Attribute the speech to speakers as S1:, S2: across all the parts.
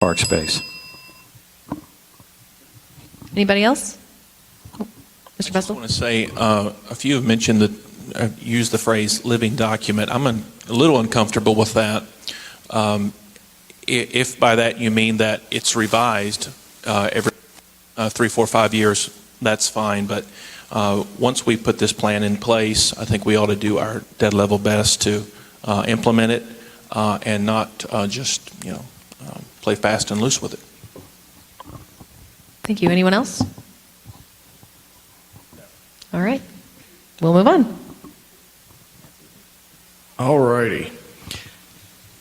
S1: park space.
S2: Anybody else? Mr.
S3: I just
S2: Vestal?
S3: want to say, a few have mentioned that, used the phrase living document. I'm a little uncomfortable with that. If by that you mean that it's revised every 3, 4, 5 years, that's fine. But once we put this plan in place, I think we ought to do our dead level best to implement it and not just, play fast and loose with it.
S2: Thank you. Anyone else? All right. We'll move on.
S4: All righty.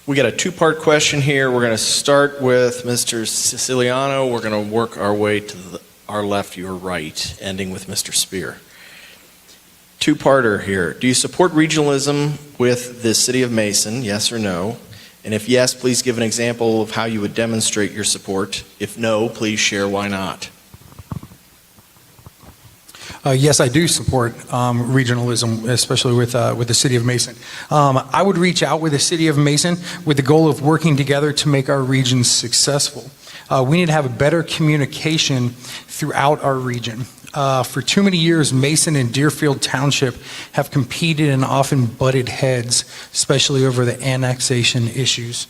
S4: We got a two-part question here. We're going to start with Mr. Siciliano. We're going to work our way to our left, your right, ending with Mr. Spear. Two-parter here. Do you support regionalism with the City of Mason, yes or no? And if yes, please give an example of how you would demonstrate your support. If no, please share why not.
S5: Yes, I do support regionalism, especially with the City of Mason. I would reach out with the City of Mason with the goal of working together to make our region successful. We need to have a better communication throughout our region. For too many years, Mason and Deerfield Township have competed and often butted heads, especially over the annexation issues.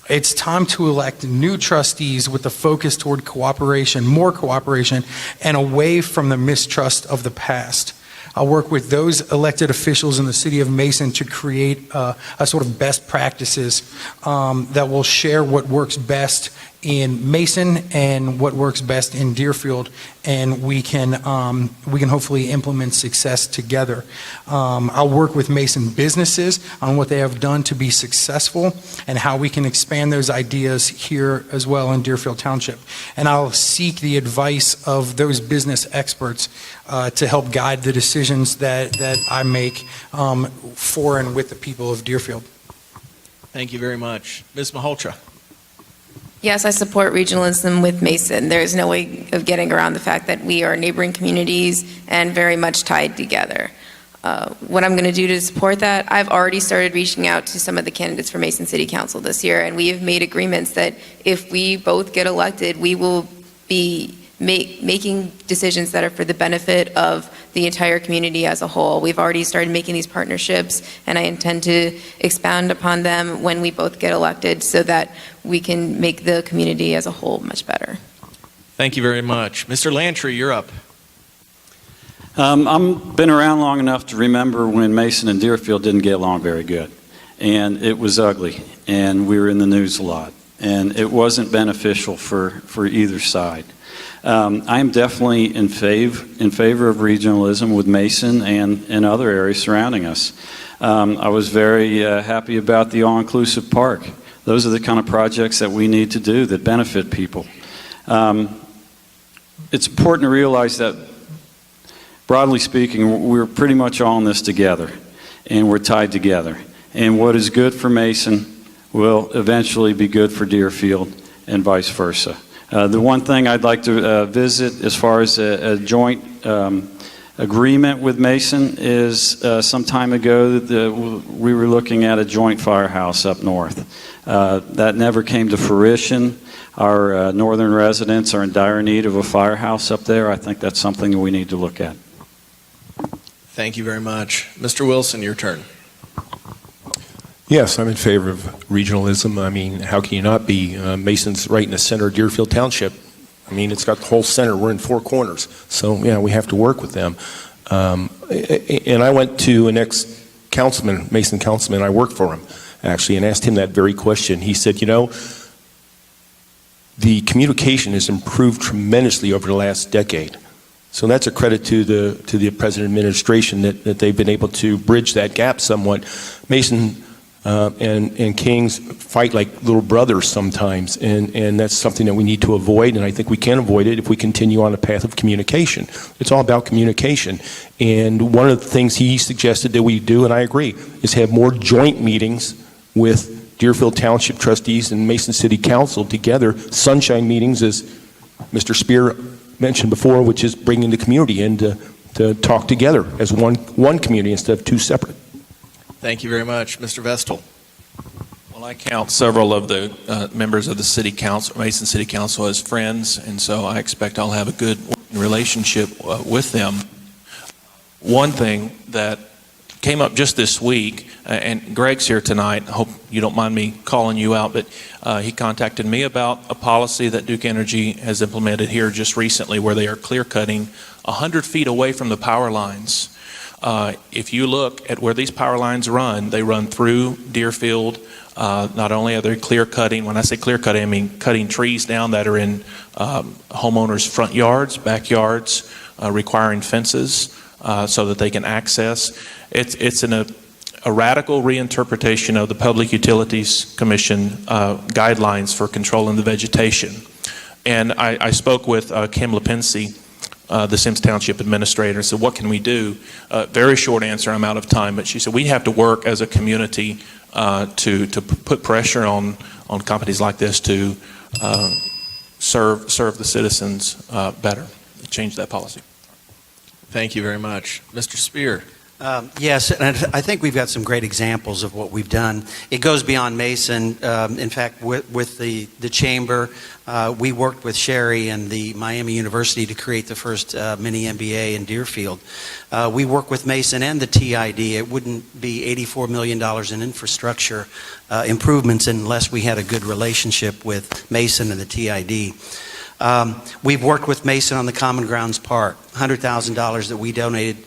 S5: It's time to elect new trustees with a focus toward cooperation, more cooperation, and away from the mistrust of the past. I'll work with those elected officials in the City of Mason to create a sort of best practices that will share what works best in Mason and what works best in Deerfield, and we can hopefully implement success together. I'll work with Mason businesses on what they have done to be successful and how we can expand those ideas here as well in Deerfield Township. And I'll seek the advice of those business experts to help guide the decisions that I make for and with the people of Deerfield.
S4: Thank you very much. Ms. Malhotra.
S6: Yes, I support regionalism with Mason. There is no way of getting around the fact that we are neighboring communities and very much tied together. What I'm going to do to support that, I've already started reaching out to some of the candidates for Mason City Council this year, and we have made agreements that if we both get elected, we will be making decisions that are for the benefit of the entire community as a whole. We've already started making these partnerships, and I intend to expound upon them when we both get elected so that we can make the community as a whole much better.
S4: Thank you very much. Mr. Lantry, you're up.
S1: I've been around long enough to remember when Mason and Deerfield didn't get along very good. And it was ugly, and we were in the news a lot. And it wasn't beneficial for either side. I am definitely in favor of regionalism with Mason and other areas surrounding us. I was very happy about the all-inclusive park. Those are the kind of projects that we need to do that benefit people. It's important to realize that, broadly speaking, we're pretty much all in this together, and we're tied together. And what is good for Mason will eventually be good for Deerfield and vice versa. The one thing I'd like to visit as far as a joint agreement with Mason is some time ago we were looking at a joint firehouse up north. That never came to fruition. Our northern residents are in dire need of a firehouse up there. I think that's something that we need to look at.
S4: Thank you very much. Mr. Wilson, your turn.
S7: Yes, I'm in favor of regionalism. I mean, how can you not be? Mason's right in the center of Deerfield Township. I mean, it's got the whole center. We're in four corners. So, yeah, we have to work with them. And I went to an ex-councilman, Mason councilman, I worked for him, actually, and asked him that very question. He said, the communication has improved tremendously over the last decade. So that's a credit to the present administration that they've been able to bridge that gap somewhat. Mason and Kings fight like little brothers sometimes, and that's something that we need to avoid, and I think we can avoid it if we continue on a path of communication. It's all about communication, and one of the things he suggested that we do, and I agree, is have more joint meetings with Deerfield Township trustees and Mason City Council together, sunshine meetings, as Mr. Spear mentioned before, which is bringing the community in to talk together as one community instead of two separate.
S4: Thank you very much. Mr. Vestal.
S3: Well, I count several of the members of the city council, Mason City Council, as friends, and so I expect I'll have a good working relationship with them. One thing that came up just this week, and Greg's here tonight, I hope you don't mind me calling you out, but he contacted me about a policy that Duke Energy has implemented here just recently where they are clear cutting 100 feet away from the power lines. If you look at where these power lines run, they run through Deerfield. Not only are they clear cutting, when I say clear cutting, I mean cutting trees down that are in homeowners' front yards, backyards, requiring fences so that they can access. It's a radical reinterpretation of the Public Utilities Commission guidelines for controlling the vegetation. And I spoke with Kim Lipinski, the Sims Township Administrator, and said, what can we do? Very short answer, I'm out of time, but she said, we have to work as a community to put pressure on companies like this to serve the citizens better, change that policy.
S4: Thank you very much. Mr. Spear.
S8: Yes, and I think we've got some great examples of what we've done. It goes beyond Mason. In fact, with the chamber, we worked with Sherry and the Miami University to create the first mini MBA in Deerfield. We work with Mason and the TID. It wouldn't be $84 million in infrastructure improvements unless we had a good relationship with Mason and the TID. We've worked with Mason on the Common Grounds Park, $100,000 that we donated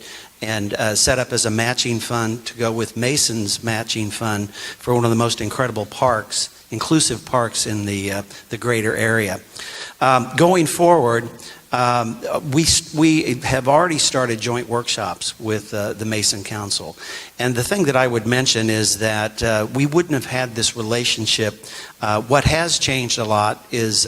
S8: and set up as a matching fund to go with Mason's matching fund for one of the most incredible parks, inclusive parks in the greater area. Going forward, we have already started joint workshops with the Mason Council. And the thing that I would mention is that we wouldn't have had this relationship. What has changed a lot is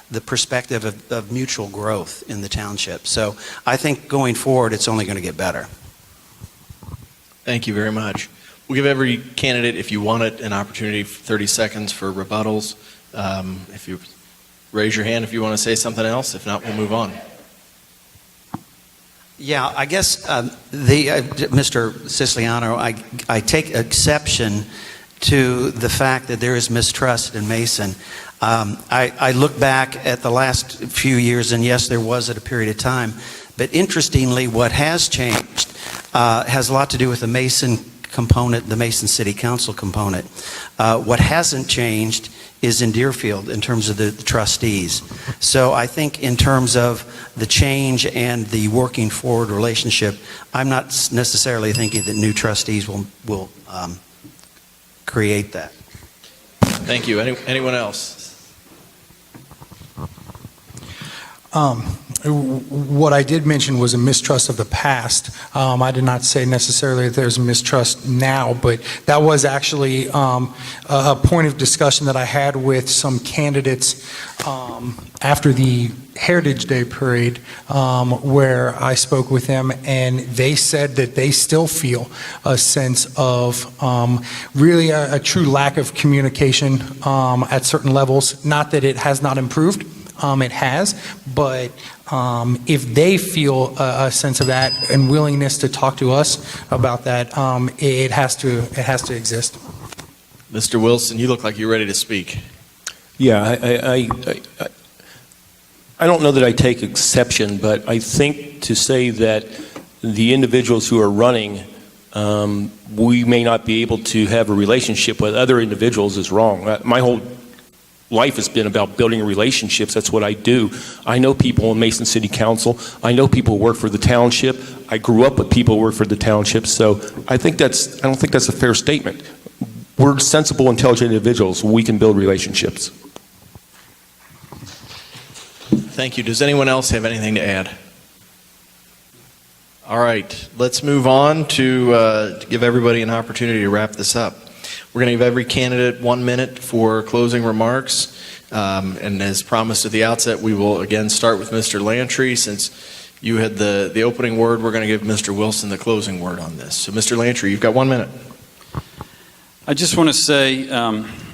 S8: the perspective of mutual growth in the township. So I think going forward, it's only going to get better.
S4: Thank you very much. We'll give every candidate, if you want it, an opportunity for 30 seconds for rebuttals. If you raise your hand if you want to say something else. If not, we'll move on.
S8: Yeah, I guess Mr. Siciliano, I take exception to the fact that there is mistrust in Mason. I look back at the last few years, and yes, there was at a period of time, but interestingly, what has changed has a lot to do with the Mason component, the Mason City Council component. What hasn't changed is in Deerfield in terms of the trustees. So I think in terms of the change and the working forward relationship, I'm not necessarily thinking that new trustees will create that.
S4: Thank you. Anyone else?
S5: What I did mention was a mistrust of the past. I did not say necessarily that there's a mistrust now, but that was actually a point of discussion that I had with some candidates after the Heritage Day Parade, where I spoke with them, and they said that they still feel a sense of really a true lack of communication at certain levels. Not that it has not improved. It has, but if they feel a sense of that and willingness to talk to us about that, it has to exist.
S4: Mr. Wilson, you look like you're ready to speak.
S7: Yeah, I don't know that I take exception, but I think to say that the individuals who are running, we may not be able to have a relationship with other individuals is wrong. My whole life has been about building relationships. That's what I do. I know people in Mason City Council. I know people who work for the township. I grew up with people who work for the township. So I don't think that's a fair statement. We're sensible, intelligent individuals. We can build relationships.
S4: Thank you. Does anyone else have anything to add? All right, let's move on to give everybody an opportunity to wrap this up. We're going to give every candidate 1 minute for closing remarks. And as promised at the outset, we will again start with Mr. Lantry. Since you had the opening word, we're going to give Mr. Wilson the closing word on this. So Mr. Lantry, you've got 1 minute.
S1: I just want to say,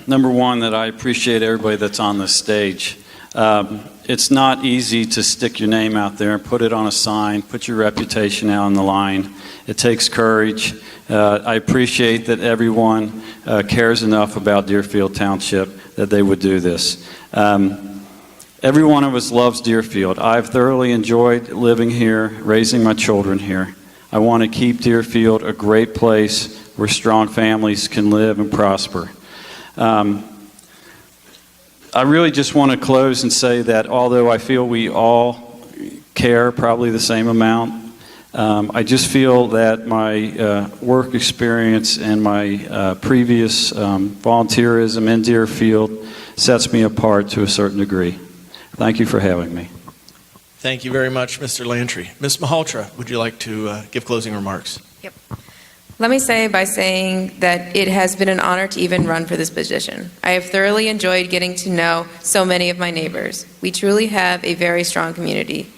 S1: number one, that I appreciate everybody that's on this stage. It's not easy to stick your name out there and put it on a sign, put your reputation out on the line. It takes courage. I appreciate that everyone cares enough about Deerfield Township that they would do this. Every one of us loves Deerfield. I've thoroughly enjoyed living here, raising my children here. I want to keep Deerfield a great place where strong families can live and prosper. I really just want to close and say that although I feel we all care probably the same amount, I just feel that my work experience and my previous volunteerism in Deerfield sets me apart to a certain degree. Thank you for having me.
S4: Thank you very much, Mr. Lantry. Ms. Malhotra, would you like to give closing remarks?
S6: Yep. Let me say by saying that it has been an honor to even run for this position. I have thoroughly enjoyed getting to know so many of my neighbors. We truly have a very strong community.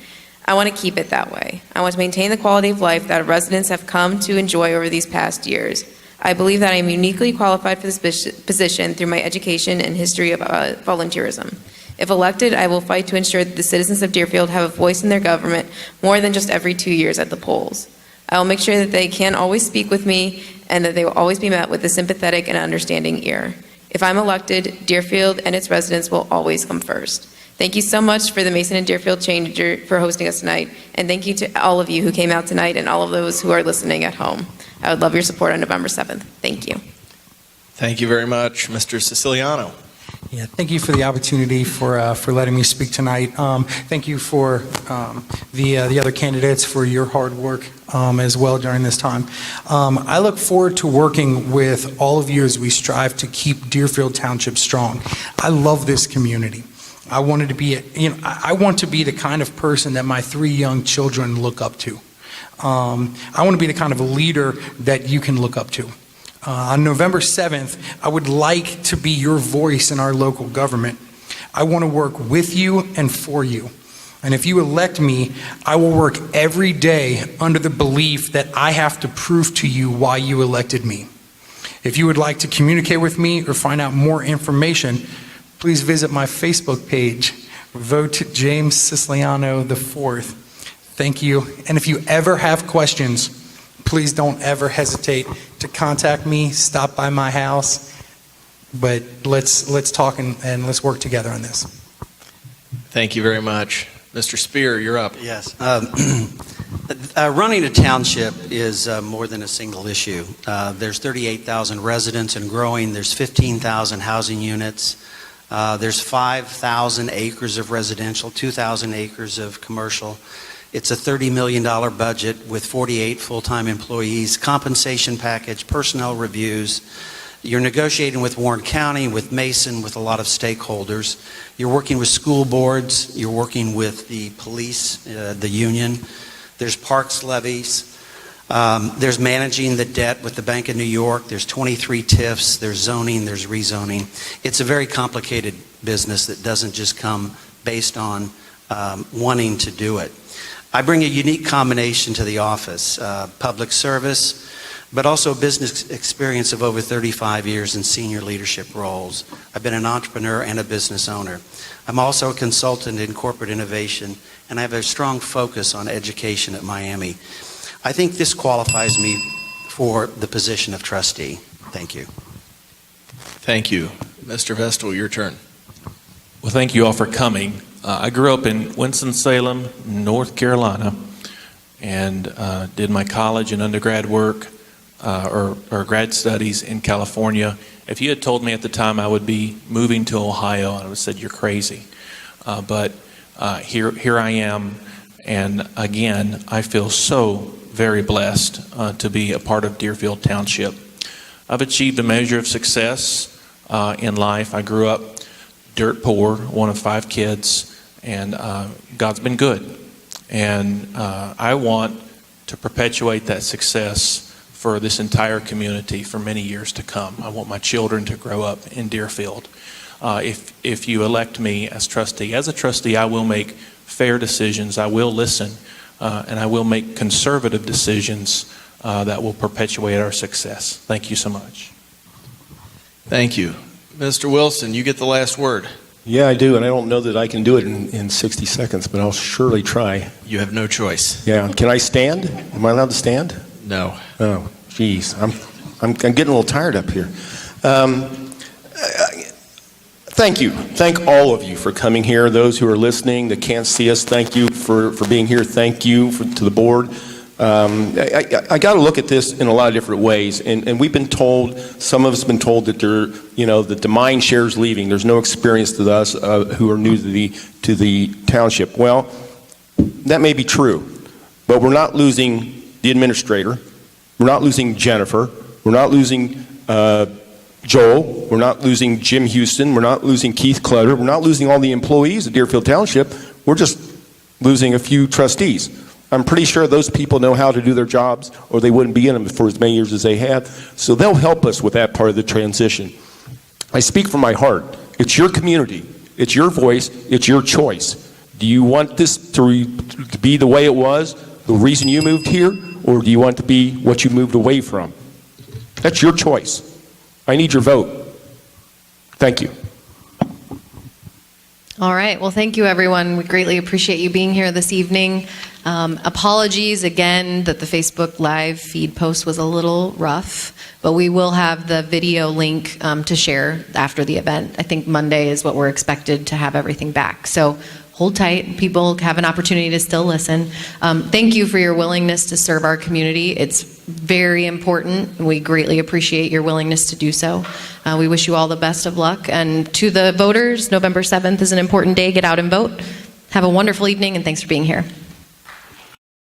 S6: I want to keep it that way. I want to maintain the quality of life that residents have come to enjoy over these past years. I believe that I am uniquely qualified for this position through my education and history of volunteerism. If elected, I will fight to ensure that the citizens of Deerfield have a voice in their government more than just every 2 years at the polls. I will make sure that they can always speak with me and that they will always be met with a sympathetic and understanding ear. If I'm elected, Deerfield and its residents will always come first. Thank you so much for the Mason and Deerfield Changer for hosting us tonight, and thank you to all of you who came out tonight and all of those who are listening at home. I would love your support on November 7th. Thank you.
S4: Thank you very much, Mr. Siciliano.
S5: Yeah, thank you for the opportunity for letting me speak tonight. Thank you for the other candidates for your hard work as well during this time. I look forward to working with all of you as we strive to keep Deerfield Township strong. I love this community. I wanted to be, I want to be the kind of person that my 3 young children look up to. I want to be the kind of a leader that you can look up to. On November 7th, I would like to be your voice in our local government. I want to work with you and for you. And if you elect me, I will work every day under the belief that I have to prove to you why you elected me. If you would like to communicate with me or find out more information, please visit my Facebook page, Vote James Siciliano IV. Thank you. And if you ever have questions, please don't ever hesitate to contact me, stop by my house, but let's talk and let's work together on this.
S4: Thank you very much. Mr. Spear, you're up.
S8: Yes. Running a township is more than a single issue. There's 38,000 residents and growing. There's 15,000 housing units. There's 5,000 acres of residential, 2,000 acres of commercial. It's a $30 million budget with 48 full-time employees, compensation package, personnel reviews. You're negotiating with Warren County, with Mason, with a lot of stakeholders. You're working with school boards. You're working with the police, the union. There's parks levies. There's managing the debt with the Bank of New York. There's 23 TIFs. There's zoning. There's rezoning. It's a very complicated business that doesn't just come based on wanting to do it. I bring a unique combination to the office, public service, but also business experience of over 35 years in senior leadership roles. I've been an entrepreneur and a business owner. I'm also a consultant in corporate innovation, and I have a strong focus on education at Miami. I think this qualifies me for the position of trustee. Thank you.
S4: Thank you. Mr. Vestal, your turn.
S3: Well, thank you all for coming. I grew up in Winston-Salem, North Carolina, and did my college and undergrad work or grad studies in California. If you had told me at the time I would be moving to Ohio, I would have said you're crazy. But here I am, and again, I feel so very blessed to be a part of Deerfield Township. I've achieved a measure of success in life. I grew up dirt poor, one of 5 kids, and God's been good. And I want to perpetuate that success for this entire community for many years to come. I want my children to grow up in Deerfield. If you elect me as a trustee, I will make fair decisions. I will listen, and I will make conservative decisions that will perpetuate our success. Thank you so much.
S4: Thank you. Mr. Wilson, you get the last word.
S7: Yeah, I do, and I don't know that I can do it in 60 seconds, but I'll surely try.
S4: You have no choice.
S7: Yeah, can I stand? Am I allowed to stand?
S4: No.
S7: Oh, geez, I'm getting a little tired up here. Thank you. Thank all of you for coming here. Those who are listening that can't see us, thank you for being here. Thank you to the board. I got to look at this in a lot of different ways, and we've been told, some of us have been told that that the mind share is leaving. There's no experience to us who are new to the township. Well, that may be true, but we're not losing the administrator. We're not losing Jennifer. We're not losing Joel. We're not losing Jim Houston. We're not losing Keith Clutter. We're not losing all the employees of Deerfield Township. We're just losing a few trustees. I'm pretty sure those people know how to do their jobs, or they wouldn't be in them for as many years as they have. So they'll help us with that part of the transition. I speak from my heart. It's your community. It's your voice. It's your choice. Do you want this to be the way it was, the reason you moved here, or do you want it to be what you moved away from? That's your choice. I need your vote. Thank you.
S2: All right. Well, thank you, everyone. We greatly appreciate you being here this evening. Apologies again that the Facebook Live feed post was a little rough, but we will have the video link to share after the event. I think Monday is what we're expected to have everything back. So hold tight. People have an opportunity to still listen. Thank you for your willingness to serve our community. It's very important. We greatly appreciate your willingness to do so. We wish you all the best of luck. And to the voters, November 7th is an important day. Get out and vote. Have a wonderful evening, and thanks for being here.